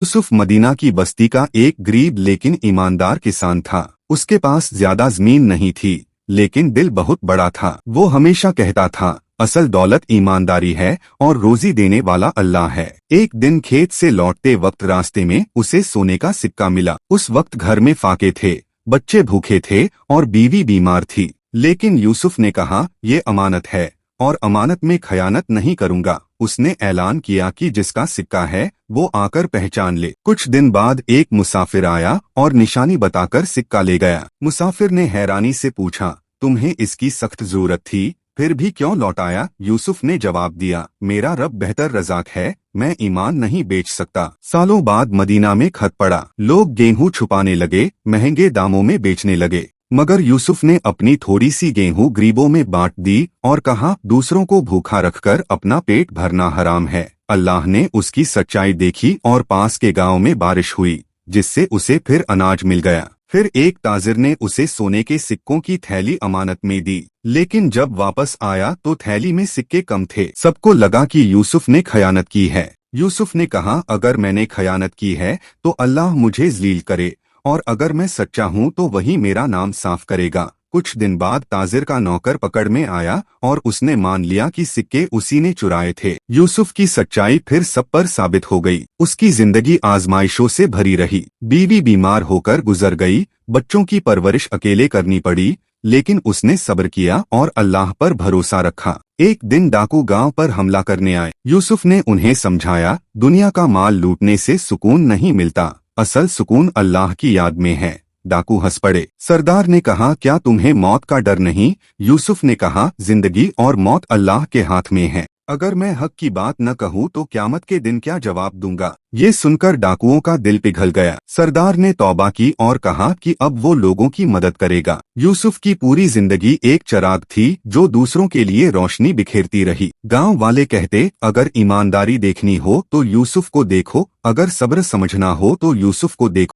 Yusuf Medina की बस्ती का एक गरीब लेकिन ईमानदार किसान था। उसके पास ज्यादा जमीन नहीं थी, लेकिन दिल बहुत बड़ा था। वो हमेशा कहता था, असल दौलत ईमानदारी है और रोजी देने वाला अल्लाह है। एक दिन खेत से लौटते वक्त रास्ते में उसे सोने का सिक्का मिला। उस वक्त घर में फाके थे, बच्चे भूखे थे और बीवी बीमार थी। लेकिन यूसुफ ने कहा, ये अमानत है और अमानत में खयानत नहीं करूंगा। उसने ऐलान किया कि जिसका सिक्का है वो आकर पहचान ले। कुछ दिन बाद एक मुसाफिर आया और निशानी बताकर सिक्का ले गया। मुसाफिर ने हैरानी से पूछा, तुम्हें इसकी सख्त जरूरत थी, फिर भी क्यों लौटाया? यूसुफ ने जवाब दिया, मेरा रब बेहतर रज़ाक है, मैं ईमान नहीं बेच सकता। सालों बाद मदीना में खत पड़ा। लोग गेहूं छुपाने लगे, महंगे दामों में बेचने लगे। मगर यूसुफ ने अपनी थोड़ी सी गेहूं गरीबों में बांट दी और कहा, दूसरों को भूखा रखकर अपना पेट भरना हराम है। अल्लाह ने उसकी सच्चाई देखी और पास के गांव में बारिश हुई, जिससे उसे फिर अनाज मिल गया। फिर एक ताजिर ने उसे सोने के सिक्कों की थैली अमानत में दी, लेकिन जब वापस आया तो थैली में सिक्के कम थे। सबको लगा कि यूसुफ ने खयानत की है। यूसुफ ने कहा, अगर मैंने खयानत की है तो अल्लाह मुझे जलील करे, और अगर मैं सच्चा हूँ तो वही मेरा नाम साफ करेगा। कुछ दिन बाद ताजिर का नौकर पकड़ में आया और उसने मान लिया कि सिक्के उसी ने चुराए थे। यूसुफ की सच्चाई फिर सब पर साबित हो गई। उसकी जिंदगी आजमाइशों से भरी रही। बीवी बीमार होकर गुजर गई, बच्चों की परवरिश अकेले करनी पड़ी, लेकिन उसने सब्र किया और अल्लाह पर भरोसा रखा। एक दिन डाकू गांव पर हमला करने आए। यूसुफ ने उन्हें समझाया, दुनिया का माल लूटने से सुकून नहीं मिलता, असल सुकून अल्लाह की याद में है। डाकू हंस पड़े। सरदार ने कहा, क्या तुम्हें मौत का डर नहीं? यूसुफ ने कहा, जिंदगी और मौत अल्लाह के हाथ में है। अगर मैं हक की बात न कहूँ तो क़यामत के दिन क्या जवाब दूंगा? ये सुनकर डाकुओं का दिल पिघल गया। सरदार ने तौबा की और कहा कि अब वो लोगों की मदद करेगा। यूसुफ की पूरी जिंदगी एक चिराग थी जो दूसरों के लिए रोशनी बिखेरती रही। गांव वाले कहते, अगर ईमानदारी देखनी हो तो यूसुफ को देखो, अगर सब्र समझना हो तो यूसुफ को देखो।